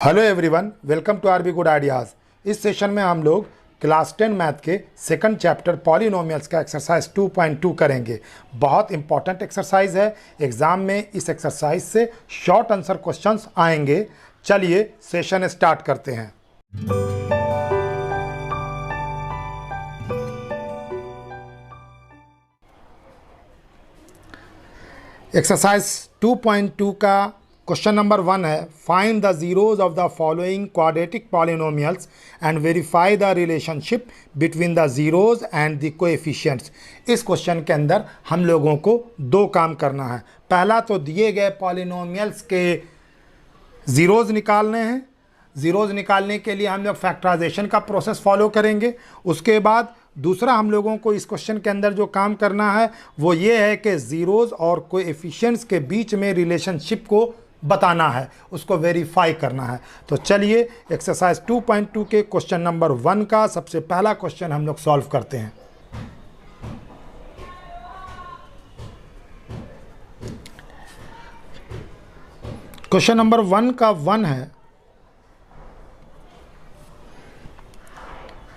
Hello everyone, welcome to RB good ideas. इस session में हम लोग क्लास 10 मैथ के सेकंड चैप्टर पॉलिनोमियल्स का एक्सरसाइज 2.2 करेंगे। बहुत इंपॉर्टेंट एक्सरसाइज है। एग्ज़ाम में इस एक्सरसाइज से शॉर्ट आंसर क्वेश्चंस आएंगे। चलिए सेशन स्टार्ट करते हैं। एक्सरसाइज 2.2 का क्वेश्चन नंबर 1 है, find the zeros of the following quadratic polynomials and verify the relationship between the zeros and the coefficients. इस क्वेश्चन के अंदर हम लोगों को दो काम करना है। पहला तो दिए गए पॉलिनोमियल्स के ज़ीरोज़ निकालने हैं। ज़ीरोज़ निकालने के लिए हम लोग फैक्टराइजेशन का प्रोसेस फॉलो करेंगे। उसके बाद दूसरा हम लोगों को इस क्वेश्चन के अंदर जो काम करना है वो ये है कि ज़ीरोज़ और कोएफिशिएंट्स के बीच में रिलेशनशिप को बताना है, उसको वेरीफाई करना है। तो चलिए एक्सरसाइज 2.2 के क्वेश्चन नंबर 1 का सबसे पहला क्वेश्चन हम लोग सॉल्व करते हैं। क्वेश्चन नंबर 1 का 1 है,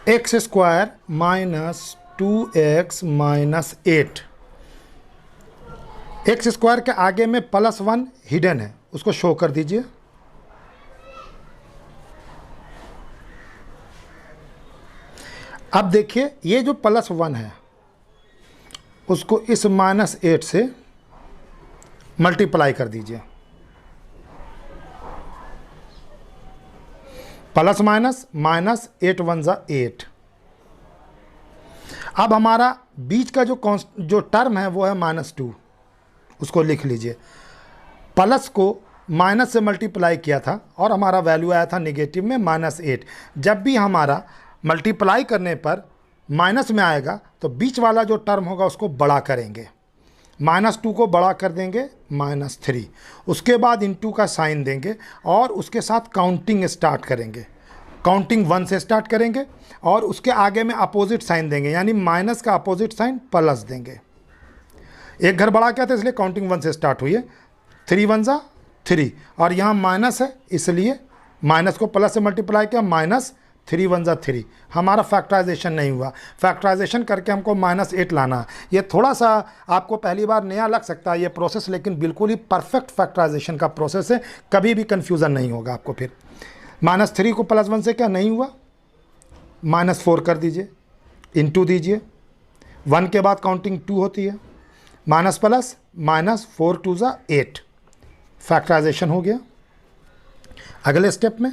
x square minus 2x minus 8। X square के आगे में +1 हिडन है, उसको शो कर दीजिए। अब देखिए ये जो +1 है उसको इस -8 से मल्टीप्लाई कर दीजिए। प्लस माइनस माइनस 8 1 ज़ा 8। अब हमारा बीच का जो टर्म है वो है -2, उसको लिख लीजिए। प्लस को माइनस से मल्टीप्लाई किया था और हमारा वैल्यू आया था नेगेटिव में -8। जब भी हमारा मल्टीप्लाई करने पर माइनस में आएगा तो बीच वाला जो टर्म होगा उसको बड़ा करेंगे। -2 को बड़ा कर देंगे -3। उसके बाद इनटू का साइन देंगे और उसके साथ काउंटिंग स्टार्ट करेंगे। काउंटिंग 1 से स्टार्ट करेंगे और उसके आगे में अपोजिट साइन देंगे, यानी माइनस का अपोजिट साइन प्लस देंगे। एक घर बढ़ा क्या था इसलिए काउंटिंग 1 से स्टार्ट हुई है। 3 1 ज़ा 3 और यहाँ माइनस है इसलिए माइनस को प्लस से मल्टीप्लाई किया, -3 1 ज़ा 3। हमारा फैक्टराइजेशन नहीं हुआ। फैक्टराइजेशन करके हमको -8 लाना है। ये थोड़ा सा आपको पहली बार नया लग सकता है ये प्रोसेस, लेकिन बिल्कुल ही परफेक्ट फैक्टराइजेशन का प्रोसेस है। कभी भी कन्फ्यूज़न नहीं होगा आपको। फिर -3 को +1 से क्या नहीं हुआ, -4 कर दीजिए, इंटू दीजिए। 1 के बाद काउंटिंग 2 होती है, माइनस प्लस -4 2 ज़ा 8। फैक्टराइजेशन हो गया। अगले स्टेप में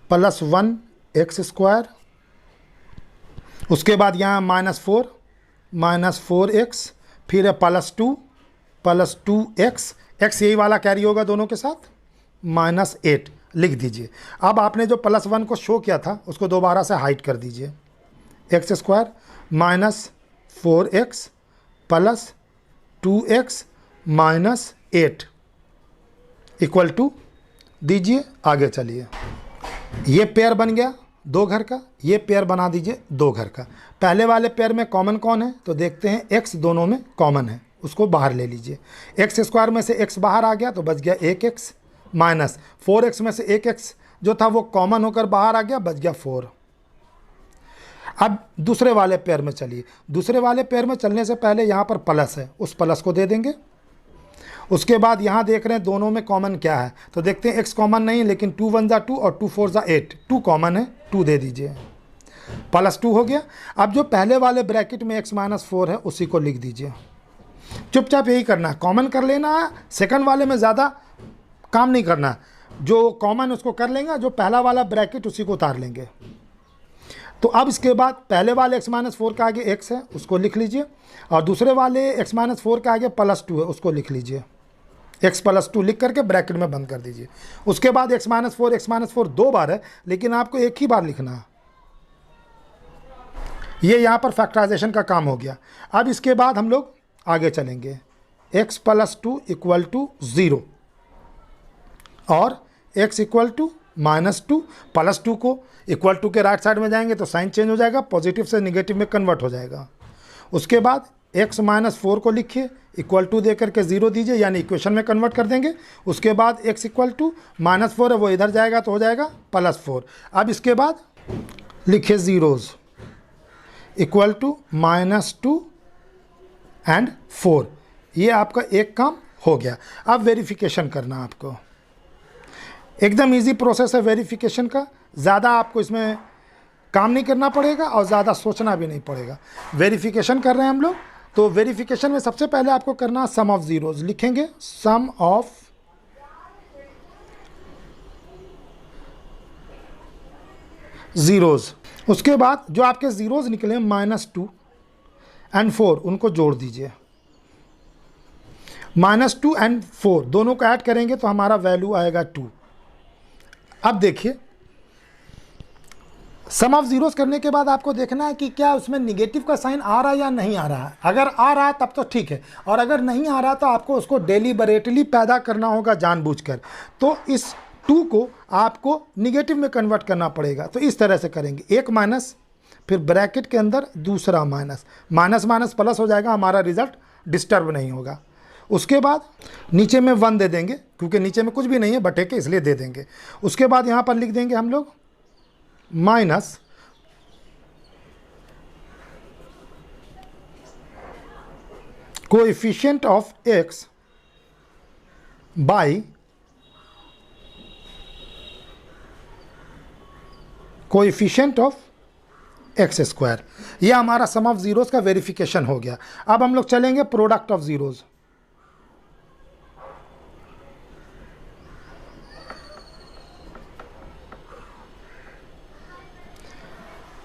+1 एक्स स्क्वायर, उसके बाद यहाँ -4 फिर है +2 एक्स यही वाला कैरी होगा दोनों के साथ, -8 लिख दीजिए। अब आपने जो +1 को शो किया था उसको दोबारा से हाइड कर दीजिए। X square -4x plus 2x minus 8 equal to दीजिए। आगे चलिए, ये पेयर बन गया 2 घर का, ये पेयर बना दीजिए 2 घर का। पहले वाले पेयर में कॉमन कौन है तो देखते हैं, x दोनों में कॉमन है, उसको बाहर ले लीजिए। एक्स स्क्वायर में से x बाहर आ गया तो बच गया 1x, माइनस 4x में से 1x जो था वो कॉमन होकर बाहर आ गया, बच गया 4। अब दूसरे वाले पेयर में चलिए। दूसरे वाले पेयर में चलने से पहले यहाँ पर प्लस है, उस प्लस को दे देंगे। उसके बाद यहाँ देख रहे हैं दोनों में कॉमन क्या है तो देखते हैं x कॉमन नहीं, लेकिन 2 1 ज़ा 2 और 2 4 ज़ा 8, 2 कॉमन है, 2 दे दीजिए। +2 हो गया। अब जो पहले वाले ब्रैकेट में x -4 है उसी को लिख दीजिए। चुपचाप यही करना है, कॉमन कर लेना है। सेकंड वाले में ज़्यादा काम नहीं करना, जो कॉमन उसको कर लेंगे, जो पहला वाला ब्रैकेट उसी को उतार लेंगे। तो अब इसके बाद पहले वाले x -4 के आगे x है उसको लिख लीजिए और दूसरे वाले x -4 के आगे +2 है उसको लिख लीजिए। x +2 लिख करके ब्रैकेट में बंद कर दीजिए। उसके बाद x -4 2 बार है, लेकिन आपको एक ही बार लिखना है। ये यहाँ पर फैक्टराइजेशन का काम हो गया। अब इसके बाद हम लोग आगे चलेंगे। x +2 इक्वल टू 0 और x इक्वल टू -2। +2 को =2 के राइट साइड में जाएंगे तो साइन चेंज हो जाएगा, पॉजिटिव से निगेटिव में कन्वर्ट हो जाएगा। उसके बाद x माइनस 4 को लिखिए, इक्वल टू दे करके 0 दीजिए, यानी इक्वेशन में कन्वर्ट कर देंगे। उसके बाद x इक्वल टू -4 है वो इधर जाएगा तो हो जाएगा +4। अब इसके बाद लिखिए ज़ीरोज़ इक्वल टू -2 एंड 4। ये आपका एक काम हो गया। अब वेरिफिकेशन करना आपको, एकदम इजी प्रोसेस है वेरिफिकेशन का, ज़्यादा आपको इसमें काम नहीं करना पड़ेगा और ज़्यादा सोचना भी नहीं पड़ेगा। वेरिफिकेशन कर रहे हैं हम लोग, तो वेरिफिकेशन में सबसे पहले आपको करना सम ऑफ ज़ीरोज़, लिखेंगे सम ऑफ ज़ीरोज़। उसके बाद जो आपके ज़ीरोज़ निकले -2 एंड 4 उनको जोड़ दीजिए। -2 एंड 4 दोनों को ऐड करेंगे तो हमारा वैल्यू आएगा 2। अब देखिए सम ऑफ ज़ीरोज़ करने के बाद आपको देखना है कि क्या उसमें निगेटिव का साइन आ रहा है या नहीं आ रहा है। अगर आ रहा है तब तो ठीक है, और अगर नहीं आ रहा तो आपको उसको डेलिबरेटली पैदा करना होगा जानबूझकर। तो इस 2 को आपको निगेटिव में कन्वर्ट करना पड़ेगा। तो इस तरह से करेंगे, एक माइनस, फिर ब्रैकेट के अंदर दूसरा माइनस, माइनस माइनस प्लस हो जाएगा, हमारा रिजल्ट डिस्टर्ब नहीं होगा। उसके बाद नीचे में 1 दे देंगे, क्योंकि नीचे में कुछ भी नहीं है बटे के, इसलिए दे देंगे। उसके बाद यहाँ पर लिख देंगे हम लोग minus coefficient of x by coefficient of x square. यह हमारा सम ऑफ ज़ीरोज़ का वेरिफिकेशन हो गया। अब हम लोग चलेंगे product of zeros.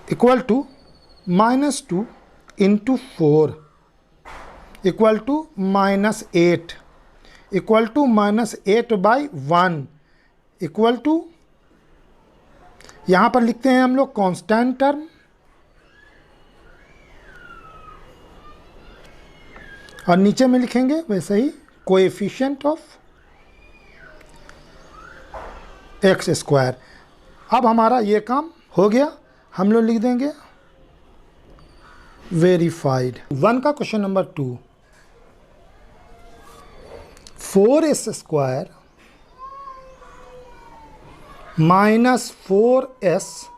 Equal to -2 into 4 equal to -8 equal to -8/1 equal to, यहाँ पर लिखते हैं हम लोग कांस्टेंट टर्म, और नीचे में लिखेंगे वैसे ही कोएफिशिएंट ऑफ एक्स स्क्वायर। अब हमारा ये काम हो गया। हम लोग लिख देंगे वेरीफाइड। 1 का question number 2, 4s² -4s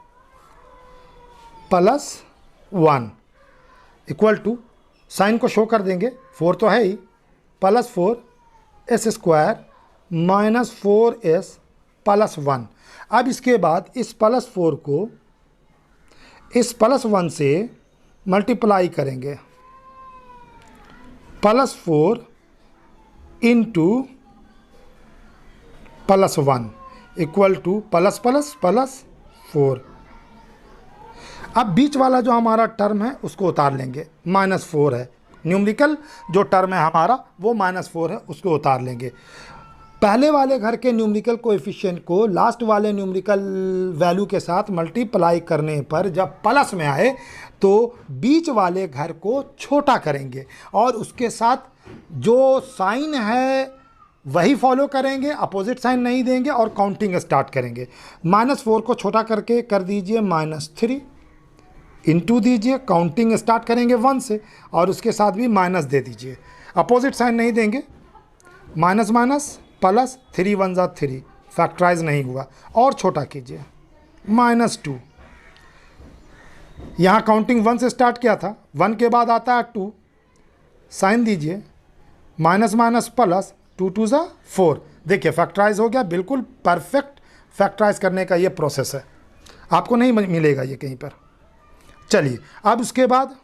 + 1 equal to, sign को शो कर देंगे, 4 तो है ही, +4s² -4s + 1। अब इसके बाद इस +4 को इस +1 से मल्टीप्लाई करेंगे, +4 इंटू +1 इक्वल टू +++4। अब बीच वाला जो हमारा टर्म है उसको उतार लेंगे, -4 है, न्यूमेरिकल जो टर्म है हमारा वो -4 है, उसको उतार लेंगे। पहले वाले घर के न्यूमेरिकल कोएफिशिएंट को लास्ट वाले न्यूमेरिकल वैल्यू के साथ मल्टीप्लाई करने पर जब प्लस में आए तो बीच वाले घर को छोटा करेंगे और उसके साथ जो साइन है वही फॉलो करेंगे, अपोजिट साइन नहीं देंगे और काउंटिंग स्टार्ट करेंगे। -4 को छोटा करके कर दीजिए -3 इंटू दीजिए, काउंटिंग स्टार्ट करेंगे 1 से और उसके साथ भी माइनस दे दीजिए, अपोजिट साइन नहीं देंगे, माइनस माइनस प्लस, 3 1 जा 3, फैक्टराइज नहीं हुआ, और छोटा कीजिए -2। यहाँ काउंटिंग 1 से स्टार्ट किया था, 1 के बाद आता है 2, साइन दीजिए, माइनस माइनस प्लस, 2 2 जा 4। देखिए फैक्टराइज हो गया, बिल्कुल परफेक्ट फैक्टराइज करने का ये प्रोसेस है, आपको नहीं मिलेगा ये कहीं पर। चलिए अब उसके बाद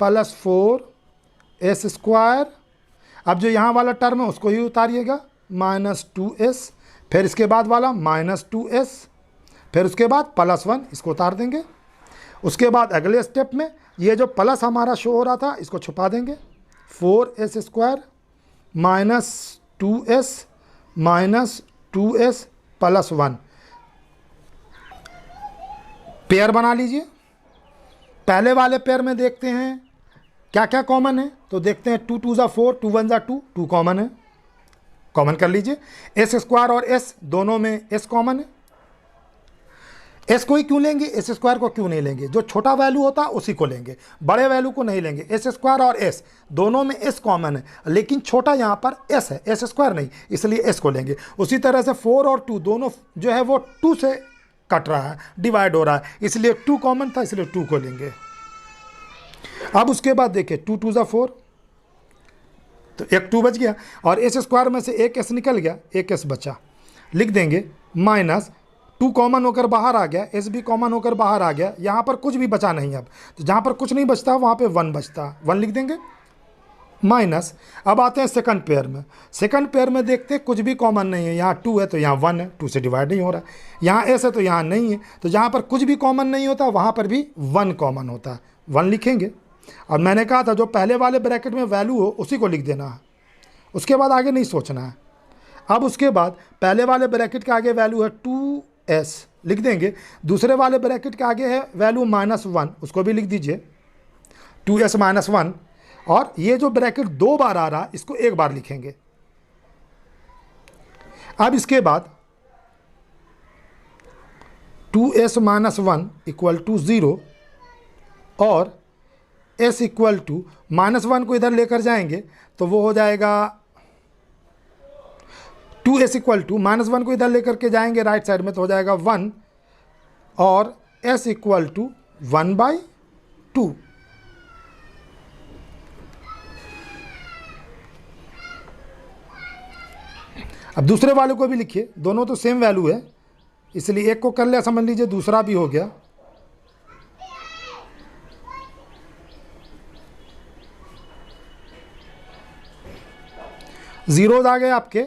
+4s², अब जो यहाँ वाला टर्म है उसको ही उतारिएगा, -2s, फिर इसके बाद वाला -2s, फिर उसके बाद +1, इसको उतार देंगे। उसके बाद अगले स्टेप में ये जो प्लस हमारा शो हो रहा था इसको छुपा देंगे, 4s² -2s +1, पेयर बना लीजिए। पहले वाले पेयर में देखते हैं क्या क्या कॉमन है, तो देखते हैं 2 2 जा 4, 2 1 जा 2, 2 कॉमन है, कॉमन कर लीजिए। s² और s दोनों में s कॉमन है। एस को ही क्यों लेंगे, एस स्क्वायर को क्यों नहीं लेंगे? जो छोटा वैल्यू होता है उसी को लेंगे, बड़े वैल्यू को नहीं लेंगे। एस स्क्वायर और एस दोनों में एस कॉमन है, लेकिन छोटा यहाँ पर एस है, एस स्क्वायर नहीं, इसलिए एस को लेंगे। उसी तरह से 4 और 2 दोनों जो है वो 2 से कट रहा है, डिवाइड हो रहा है, इसलिए 2 कॉमन था, इसलिए 2 को लेंगे। अब उसके बाद देखिए 2 2 4, तो एक 2 बच गया, और एस स्क्वायर में से एक एस निकल गया, एक एस बचा। लिख देंगे माइनस 2 कॉमन होकर बाहर आ गया, एस भी कॉमन होकर बाहर आ गया, यहाँ पर कुछ भी बचा नहीं अब, तो जहाँ पर कुछ नहीं बचता वहाँ पे 1 बचता, 1 लिख देंगे माइनस। अब आते हैं सेकंड पेयर में। सेकंड पेयर में देखते हैं कुछ भी कॉमन नहीं है, यहाँ 2 है तो यहाँ 1 है, 2 से डिवाइड नहीं हो रहा, यहाँ एस है तो यहाँ नहीं है, तो जहाँ पर कुछ भी कॉमन नहीं होता वहाँ पर भी 1 कॉमन होता है, 1 लिखेंगे। और मैंने कहा था जो पहले वाले ब्रैकेट में वैल्यू हो उसी को लिख देना है, उसके बाद आगे नहीं सोचना है। अब उसके बाद पहले वाले ब्रैकेट के आगे वैल्यू है 2s, लिख देंगे। दूसरे वाले ब्रैकेट के आगे है वैल्यू -1, उसको भी लिख दीजिए 2s -1। और ये जो ब्रैकेट 2 बार आ रहा है इसको 1 बार लिखेंगे। अब इसके बाद 2s -1 इक्वल टू 0 और s इक्वल टू -1 को इधर लेकर जाएंगे तो वो हो जाएगा 2s इक्वल टू -1 को इधर लेकर के जाएंगे राइट साइड में तो हो जाएगा 1, और s इक्वल टू 1/2। अब दूसरे वाले को भी लिखिए, दोनों तो सेम वैल्यू है, इसलिए एक को कर लिया समझ लीजिए, दूसरा भी हो गया। जीरोज आ गए आपके,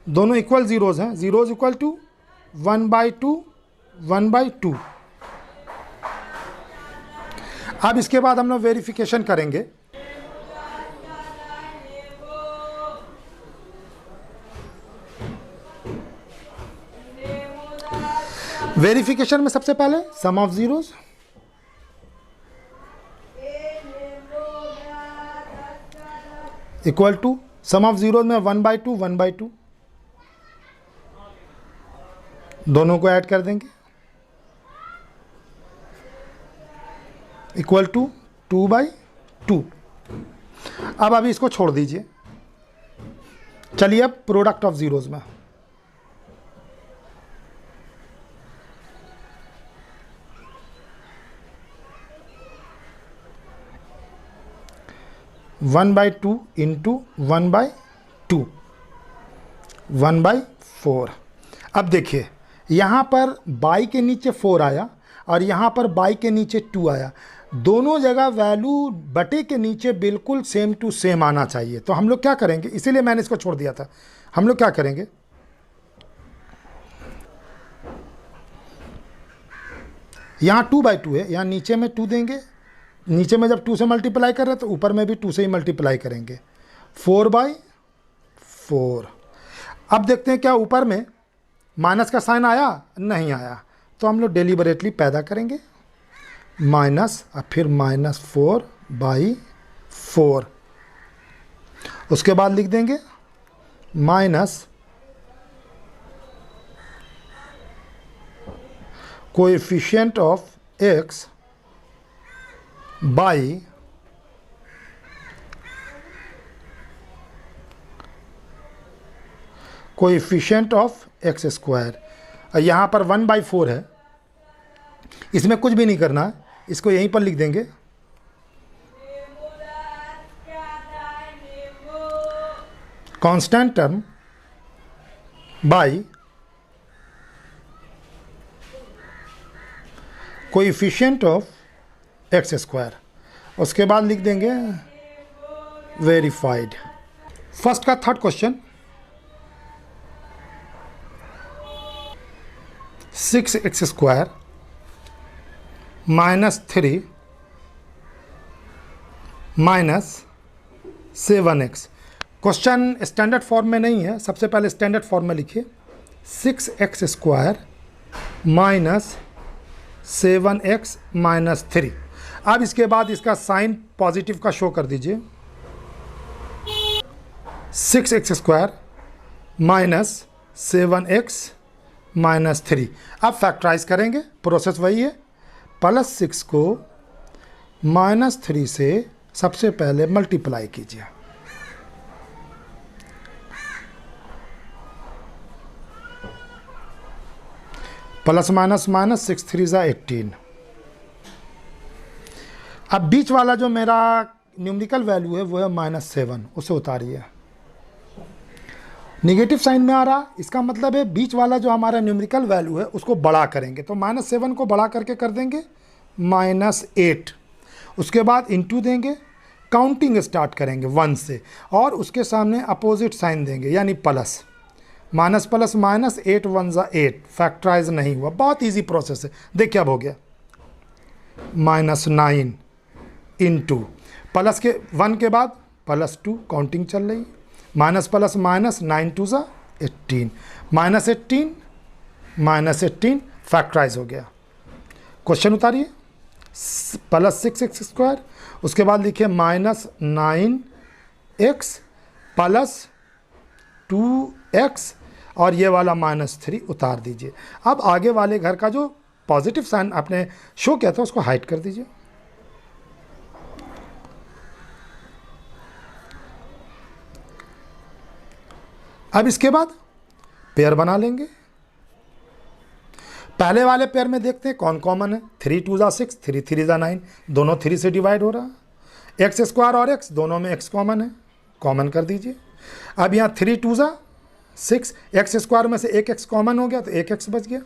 दोनों इक्वल जीरोज हैं, जीरोज इक्वल टू 1/2 1/2। अब इसके बाद हम लोग वेरिफिकेशन करेंगे। वेरिफिकेशन में सबसे पहले sum of zeros, equal to sum of zeros में 1/2 1/2, दोनों को ऐड कर देंगे, इक्वल टू 2/2। अब अभी इसको छोड़ दीजिए। चलिए अब प्रोडक्ट ऑफ जीरोज में, वन बाई टू इंटू 1/2 1/4। अब देखिए यहाँ पर बाई के नीचे 4 आया और यहाँ पर बाई के नीचे 2 आया, दोनों जगह वैल्यू बटे के नीचे बिल्कुल सेम टू सेम आना चाहिए। तो हम लोग क्या करेंगे, इसीलिए मैंने इसको छोड़ दिया था। हम लोग क्या करेंगे, यहाँ 2/2 है, यहाँ नीचे में 2 देंगे, नीचे में जब 2 से मल्टीप्लाई कर रहे हैं तो ऊपर में भी 2 से ही मल्टीप्लाई करेंगे, 4/4। अब देखते हैं क्या ऊपर में माइनस का साइन आया, नहीं आया, तो हम लोग डेलिबरेटली पैदा करेंगे माइनस, और फिर -4/4। उसके बाद लिख देंगे minus coefficient of x by coefficient of x square. यहाँ पर 1/4 है, इसमें कुछ भी नहीं करना है, इसको यहीं पर लिख देंगे constant term by coefficient of x square. उसके बाद लिख देंगे वेरीफाइड। फर्स्ट का third question, 6x square -3 -7x। Question standard form में नहीं है, सबसे पहले स्टैंडर्ड फॉर्म में लिखिए 6x स्क्वायर -7x -3। अब इसके बाद इसका साइन पॉजिटिव का शो कर दीजिए, 6x स्क्वायर -7x -3। अब फैक्टराइज करेंगे, प्रोसेस वही है। +6 को -3 से सबसे पहले मल्टीप्लाई कीजिए। प्लस माइनस माइनस 6 3 ज़ा 18। अब बीच वाला जो मेरा न्यूमेरिकल वैल्यू है वो है -7, उसे उतारिए। निगेटिव साइन में आ रहा, इसका मतलब है बीच वाला जो हमारा न्यूमेरिकल वैल्यू है उसको बड़ा करेंगे, तो -7 को बड़ा करके कर देंगे -8। उसके बाद इंटू देंगे, काउंटिंग स्टार्ट करेंगे 1 से, और उसके सामने अपोजिट साइन देंगे यानी प्लस। माइनस प्लस माइनस, 8 1 ज़ा 8, फैक्टराइज नहीं हुआ। बहुत इजी प्रोसेस है। देखिए अब हो गया -9 इंटू प्लस के 1 के बाद +2, काउंटिंग चल रही, माइनस प्लस माइनस 9 2 ज़ा 18, -18 फैक्टराइज हो गया। क्वेश्चन उतारिए, +6x स्क्वायर, उसके बाद लिखिए -9x + 2x, और ये वाला -3 उतार दीजिए। अब आगे वाले घर का जो पॉजिटिव साइन आपने शो किया था उसको हाइड कर दीजिए। अब इसके बाद पेयर बना लेंगे। पहले वाले पेयर में देखते हैं कौन कॉमन है। 3 2 ज़ा 6, 3 3 ज़ा 9, दोनों 3 से डिवाइड हो रहा है। एक्स स्क्वायर और x दोनों में x कॉमन है, कॉमन कर दीजिए। अब यहाँ 3 2 ज़ा 6, एक्स स्क्वायर में से एक x कॉमन हो गया तो एक x बच गया,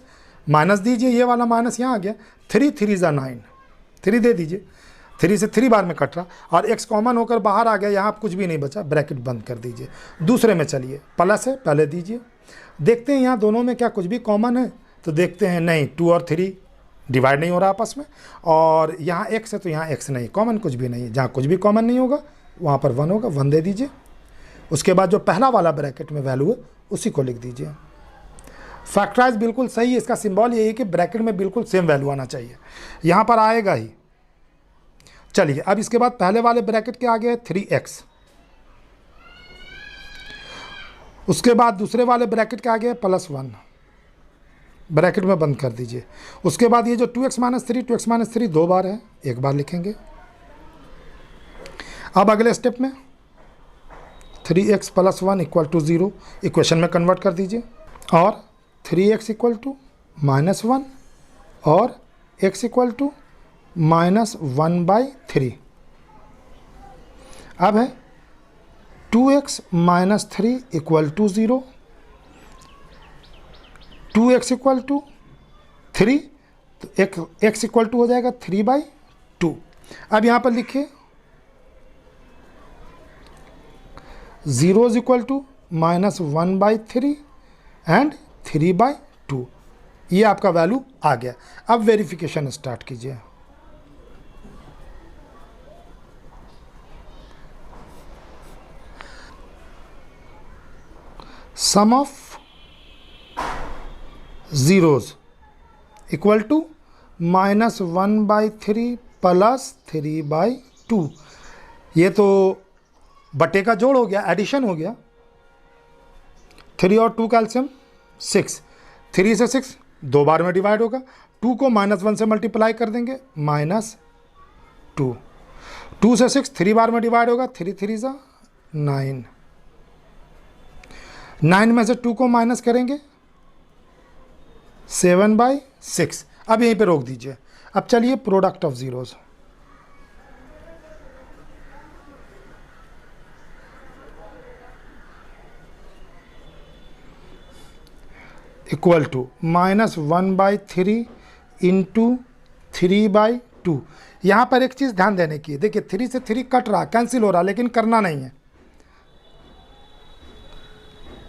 माइनस दीजिए, ये वाला माइनस यहाँ आ गया। 3 3 ज़ा 9, 3 दे दीजिए, 3 से 3 बार में कट रहा, और x कॉमन होकर बाहर आ गया, यहाँ कुछ भी नहीं बचा, ब्रैकेट बंद कर दीजिए। दूसरे में चलिए, प्लस है, पहले दीजिए, देखते हैं यहाँ दोनों में क्या कुछ भी कॉमन है, तो देखते हैं नहीं, 2 और 3 डिवाइड नहीं हो रहा आपस में, और यहाँ x है तो यहाँ x नहीं, कॉमन कुछ भी नहीं है। जहाँ कुछ भी कॉमन नहीं होगा वहाँ पर 1 होगा, 1 दे दीजिए। उसके बाद जो पहला वाला ब्रैकेट में वैल्यू है उसी को लिख दीजिए। फैक्टराइज बिल्कुल सही है, इसका सिंबल यही है कि ब्रैकेट में बिल्कुल सेम वैल्यू आना चाहिए, यहाँ पर आएगा ही। चलिए अब इसके बाद पहले वाले ब्रैकेट के आगे है 3x, उसके बाद दूसरे वाले ब्रैकेट के आगे है +1, ब्रैकेट में बंद कर दीजिए। उसके बाद ये जो 2x - 3 2 बार है, एक बार लिखेंगे। अब अगले स्टेप में 3x + 1 = 0 इक्वेशन में कन्वर्ट कर दीजिए, और 3x = -1 और x = -1/3। अब है 2x - 3 = 0, 2x = 3, तो x = हो जाएगा 3/2। अब यहाँ पर लिखिए 0 = -1/3 एंड 3/2, ये आपका वैल्यू आ गया। अब वेरिफिकेशन स्टार्ट कीजिए। सम ऑफ ज़ीरोज़ इक्वल टू -1/3 + 3/2, ये तो बटे का जोड़ हो गया, एडिशन हो गया। 3 और 2 कैल्शियम 6, 3 से 6 2 बार में डिवाइड होगा, 2 को -1 से मल्टीप्लाई कर देंगे -2, 2 से 6 3 बार में डिवाइड होगा, 3 3 ज़ा 9, 9 में से 2 को माइनस करेंगे 7/6। अब यहीं पे रोक दीजिए। अब चलिए product of zeros, equal to -1/3 into 3/2। यहाँ पर एक चीज़ ध्यान देने की है, देखिए 3 से 3 कट रहा, कैंसिल हो रहा, लेकिन करना नहीं है।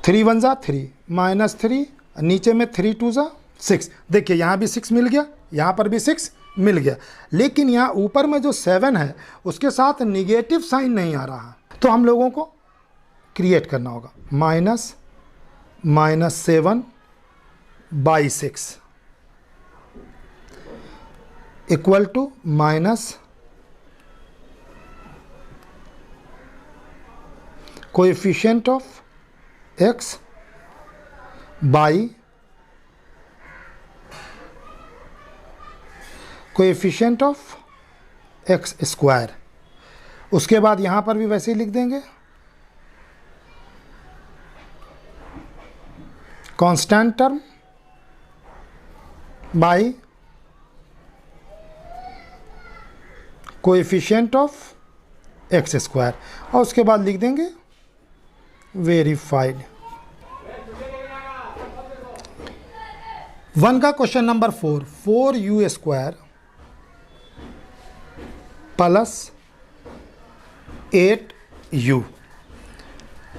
3 1 ज़ा 3, -3, नीचे में 3 2 ज़ा 6, देखिए यहाँ भी 6 मिल गया, यहाँ पर भी 6 मिल गया, लेकिन यहाँ ऊपर में जो 7 है उसके साथ निगेटिव साइन नहीं आ रहा, तो हम लोगों को क्रिएट करना होगा। -7/6 equal to minus coefficient of x by coefficient of x square. उसके बाद यहाँ पर भी वैसे ही लिख देंगे constant term by coefficient of x square, और उसके बाद लिख देंगे वेरीफाइड। 1 का question number 4, 4u square plus 8u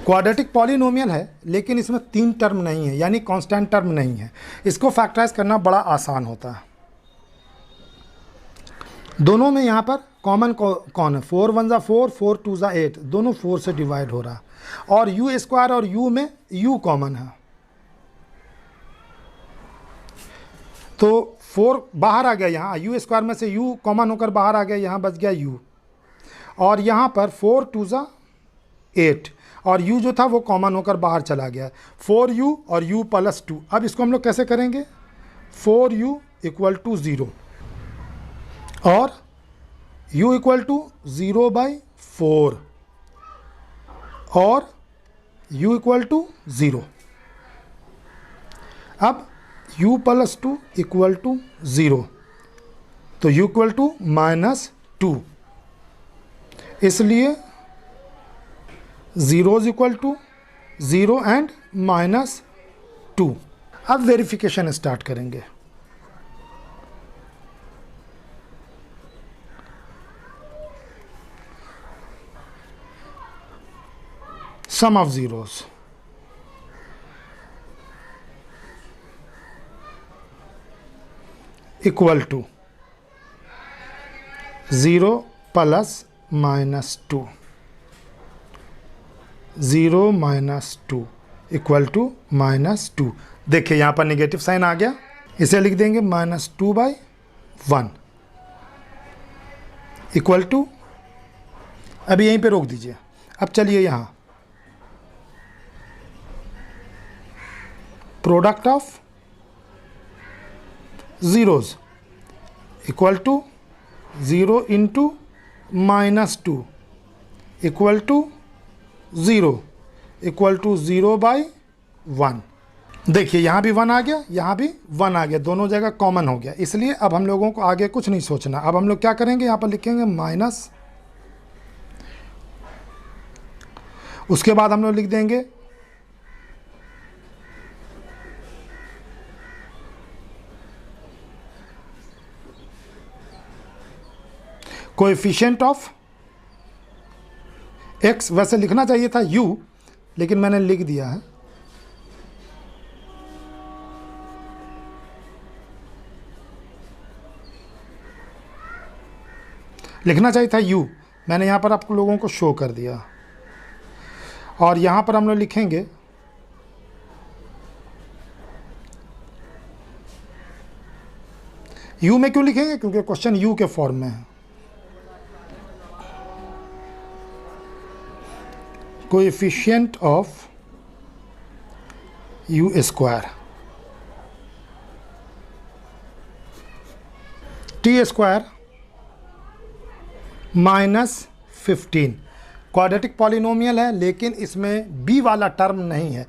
quadratic polynomial है, लेकिन इसमें 3 टर्म नहीं है, यानी कांस्टेंट टर्म नहीं है। इसको फैक्टराइज करना बड़ा आसान होता है। दोनों में यहाँ पर कॉमन कौन है, 4 1 ज़ा 4, 4 2 ज़ा 8, दोनों 4 से डिवाइड हो रहा है, और u स्क्वायर और u में u कॉमन है, तो 4 बाहर आ गया, यहाँ u स्क्वायर में से u कॉमन होकर बाहर आ गया, यहाँ बच गया u, और यहाँ पर 4 2 ज़ा 8, और u जो था वो कॉमन होकर बाहर चला गया, 4u और u प्लस 2। अब इसको हम लोग कैसे करेंगे, 4u इक्वल टू 0 और u इक्वल टू 0/4 और u इक्वल टू 0। अब u प्लस 2 इक्वल टू 0, तो u इक्वल टू -2, इसलिए 0 इक्वल टू 0 एंड -2। अब वेरिफिकेशन स्टार्ट करेंगे। Sum of zeros, equal to 0 plus -2, 0 -2 equal to -2। देखिए यहाँ पर नेगेटिव साइन आ गया, इसे लिख देंगे -2/1 इक्वल टू, अभी यहीं पे रोक दीजिए। अब चलिए यहाँ product of zeros equal to 0 into -2 equal to 0 equal to 0/1। देखिए यहाँ भी 1 आ गया, यहाँ भी 1 आ गया, दोनों जगह कॉमन हो गया, इसलिए अब हम लोगों को आगे कुछ नहीं सोचना। अब हम लोग क्या करेंगे, यहाँ पर लिखेंगे माइनस, उसके बाद हम लोग लिख देंगे कोएफिशिएंट ऑफ x, वैसे लिखना चाहिए था u, लेकिन मैंने लिख दिया है, लिखना चाहिए था u, मैंने यहाँ पर आप लोगों को शो कर दिया। और यहाँ पर हम लोग लिखेंगे u में क्यों लिखेंगे, क्योंकि क्वेश्चन u के फॉर्म में है। Coefficient of u square t square -15 quadratic polynomial है, लेकिन इसमें b वाला टर्म नहीं है।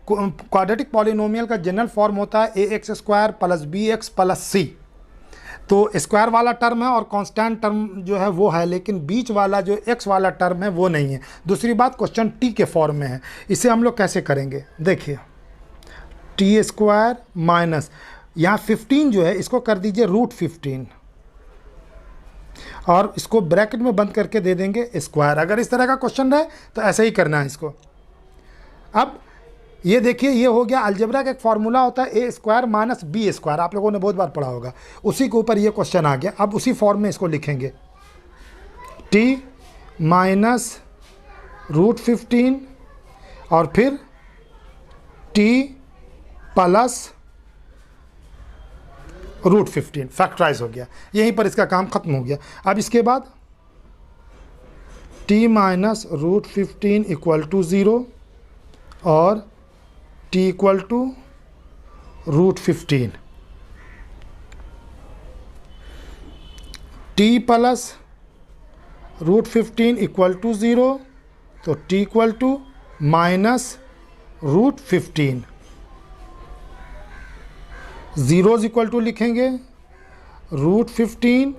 क्वाड्रेटिक पॉलिनोमियल का जनरल फॉर्म होता है ax square plus bx plus c, तो स्क्वायर वाला टर्म है और कांस्टेंट टर्म जो है वो है, लेकिन बीच वाला जो x वाला टर्म है वो नहीं है। दूसरी बात, क्वेश्चन t के फॉर्म में है। इसे हम लोग कैसे करेंगे, देखिए t स्क्वायर माइनस, यहाँ 15 जो है इसको कर दीजिए √15 और इसको ब्रैकेट में बंद करके दे देंगे स्क्वायर। अगर इस तरह का क्वेश्चन रहे तो ऐसे ही करना है इसको। अब ये देखिए, ये हो गया अलजेब्रा का एक फार्मूला होता है a square minus B square, आप लोगों ने बहुत बार पढ़ा होगा, उसी के ऊपर ये क्वेश्चन आ गया। अब उसी फॉर्म में इसको लिखेंगे t माइनस √15 और फिर t प्लस √15, फैक्टराइज हो गया, यहीं पर इसका काम खत्म हो गया। अब इसके बाद t माइनस √15 इक्वल टू 0 और t equal to √15। T plus √15 equal to 0, तो T equal to minus √15, zeros equal to लिखेंगे √15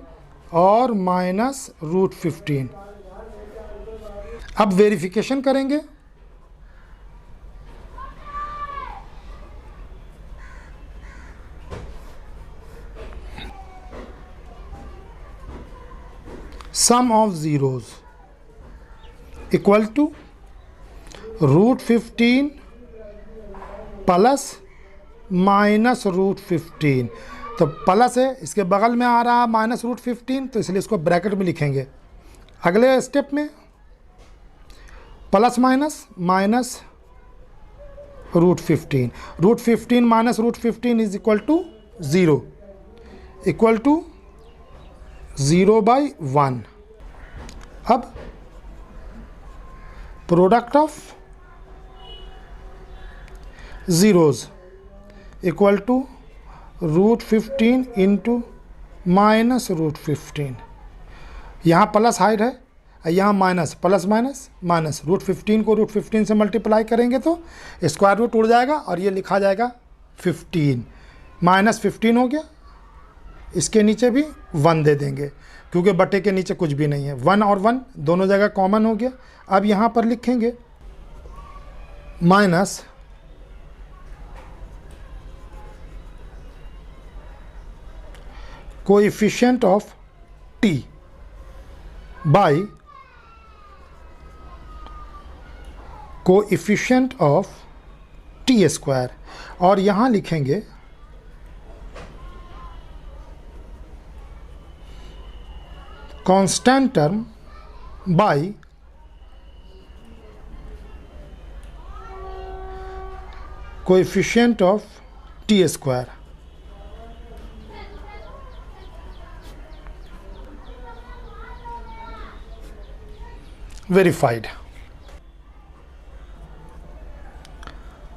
और माइनस √15। अब वेरिफिकेशन करेंगे। Sum of zeros equal to √15 plus minus √15, तो प्लस है, इसके बगल में आ रहा है माइनस √15, तो इसलिए इसको ब्रैकेट में लिखेंगे। अगले स्टेप में plus minus minus √15, √15 minus √15 is equal to 0, equal to 0/1। अब product of zeros equal to √15 into minus √15, यहाँ प्लस हाइड है, यहाँ माइनस, प्लस माइनस माइनस, √15 को √15 से मल्टीप्लाई करेंगे तो स्क्वायर रूट उड़ जाएगा और ये लिखा जाएगा 15, माइनस 15 हो गया। इसके नीचे भी 1 दे देंगे क्योंकि बटे के नीचे कुछ भी नहीं है, 1 और 1 दोनों जगह कॉमन हो गया। अब यहाँ पर लिखेंगे minus coefficient of t by coefficient of t square, और यहाँ लिखेंगे constant term by coefficient of t square. Verified.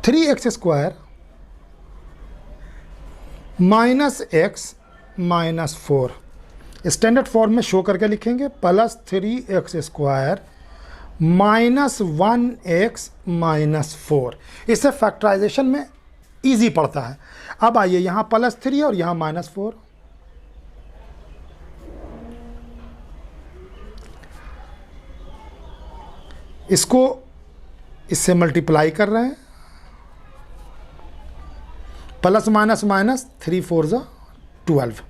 3x² minus x minus 4 standard form में शो करके लिखेंगे, plus 3x² minus 1x minus 4। इससे फैक्टराइजेशन में इजी पड़ता है। अब आइए यहाँ +3 और यहाँ -4, इसको इससे मल्टीप्लाई कर रहे हैं, प्लस माइनस माइनस 3 4 ज़ा 12,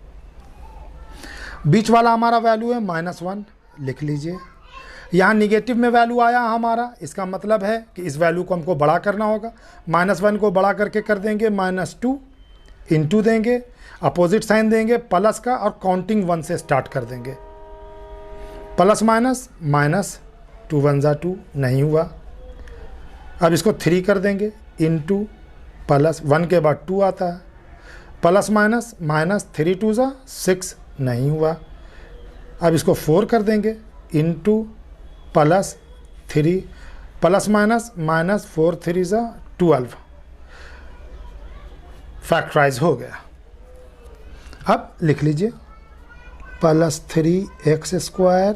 बीच वाला हमारा वैल्यू है -1, लिख लीजिए। यहाँ निगेटिव में वैल्यू आया हमारा, इसका मतलब है कि इस वैल्यू को हमको बड़ा करना होगा। -1 को बड़ा करके कर देंगे -2, इंटू देंगे, अपोजिट साइन देंगे प्लस का और काउंटिंग 1 से स्टार्ट कर देंगे। प्लस माइनस माइनस 2 1 ज़ा 2 नहीं हुआ। अब इसको 3 कर देंगे, इंटू प्लस 1 के बाद 2 आता है, प्लस माइनस माइनस 3 2 ज़ा 6 नहीं हुआ। अब इसको 4 कर देंगे, into plus 3, plus minus minus 4 3 ज़ा 12, फैक्टराइज हो गया। अब लिख लीजिए plus 3x²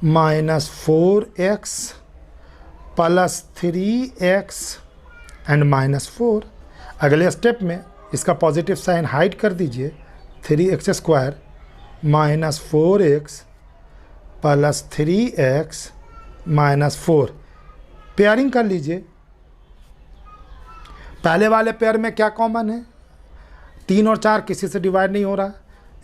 minus 4x plus 3x and -4। अगले स्टेप में इसका पॉजिटिव साइन हाइड कर दीजिए, 3x² minus 4x plus 3x minus 4। Pairing कर लीजिए। पहले वाले पेयर में क्या कॉमन है? 3 और 4 किसी से डिवाइड नहीं हो रहा।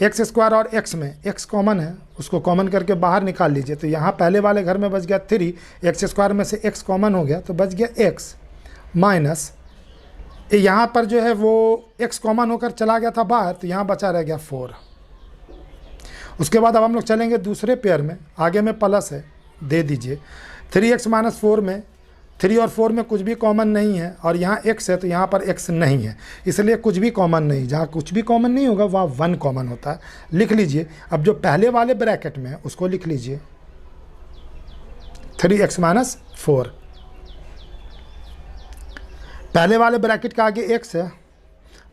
x² और x में x कॉमन है, उसको कॉमन करके बाहर निकाल लीजिए। तो यहाँ पहले वाले घर में बच गया 3, x² में से x कॉमन हो गया तो बच गया x, माइनस यहाँ पर जो है वो x कॉमन होकर चला गया था बाहर, तो यहाँ बचा रह गया 4। उसके बाद अब हम लोग चलेंगे दूसरे पेयर में, आगे में प्लस है, दे दीजिए। 3x माइनस 4 में 3 और 4 में कुछ भी कॉमन नहीं है, और यहाँ x है तो यहाँ पर x नहीं है, इसलिए कुछ भी कॉमन नहीं। जहाँ कुछ भी कॉमन नहीं होगा वहाँ 1 कॉमन होता है। लिख लीजिए। अब जो पहले वाले ब्रैकेट में है उसको लिख लीजिए 3x माइनस 4। पहले वाले ब्रैकेट के आगे x है,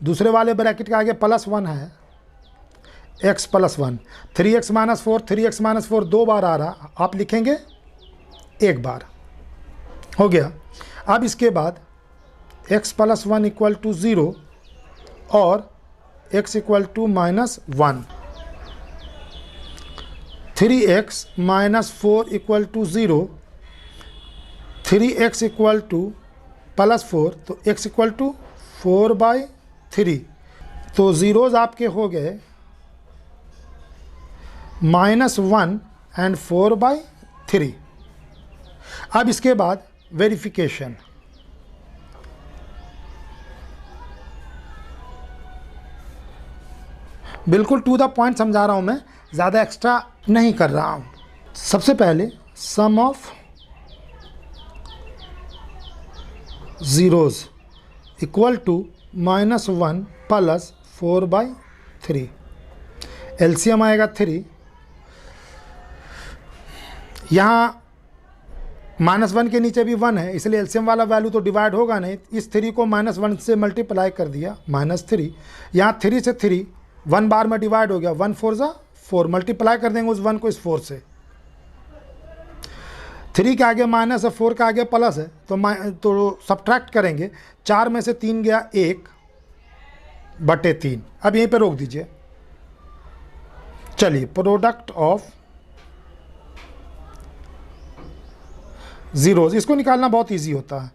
दूसरे वाले ब्रैकेट के आगे +1 है, x plus 1, 3x minus 4, 3x minus 4 2 बार आ रहा, आप लिखेंगे एक बार, हो गया। अब इसके बाद x प्लस 1 इक्वल टू 0 और x equal to minus 1, 3x minus 4 equal to 0, 3x equal to plus 4, तो x इक्वल टू 4/3, तो ज़ीरोज़ आपके हो गए -1 एंड 4/3। अब इसके बाद वेरिफिकेशन, बिल्कुल टू द पॉइंट समझा रहा हूँ मैं, ज़्यादा एक्स्ट्रा नहीं कर रहा हूँ। सबसे पहले sum of zeros equal to -1 plus 4/3, LCM आएगा 3, यहाँ -1 के नीचे भी 1 है, इसलिए एलसीएम वाला वैल्यू तो डिवाइड होगा नहीं, इस 3 को -1 से मल्टीप्लाई कर दिया -3, यहाँ 3 से 3 1 बार में डिवाइड हो गया, 1 4 ज़ा 4, मल्टीप्लाई कर देंगे उस 1 को इस 4 से, 3 के आगे माइनस है, 4 के आगे प्लस है, तो सब्ट्रैक्ट करेंगे, 4 में से 3 गया 1/3। अब यहीं पे रोक दीजिए। चलिए, प्रोडक्ट ऑफ ज़ीरोज़, इसको निकालना बहुत इजी होता है,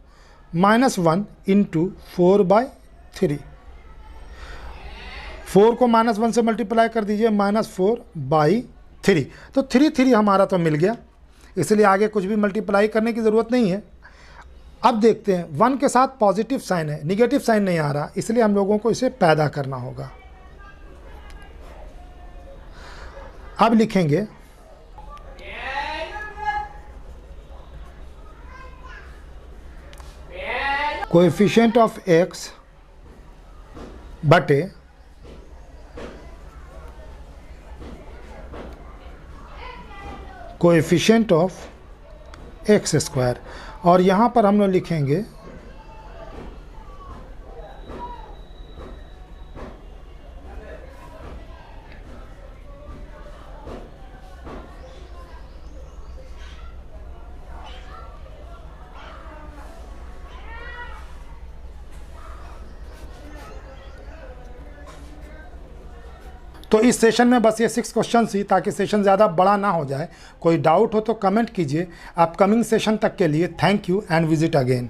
-1 इंटू 4/3, 4 को -1 से मल्टीप्लाई कर दीजिए, -4/3, तो 3 हमारा तो मिल गया, इसलिए आगे कुछ भी मल्टीप्लाई करने की ज़रूरत नहीं है। अब देखते हैं, 1 के साथ पॉजिटिव साइन है, निगेटिव साइन नहीं आ रहा, इसलिए हम लोगों को इसे पैदा करना होगा। अब लिखेंगे कोएफिशिएंट ऑफ x बटे कोएफिशिएंट ऑफ x स्क्वायर, और यहाँ पर हम लोग लिखेंगे तो इस सेशन में बस ये 6 क्वेश्चन ही, ताकि सेशन ज़्यादा बड़ा ना हो जाए। कोई डाउट हो तो कमेंट कीजिए। अपकमिंग सेशन तक के लिए thank you and visit again.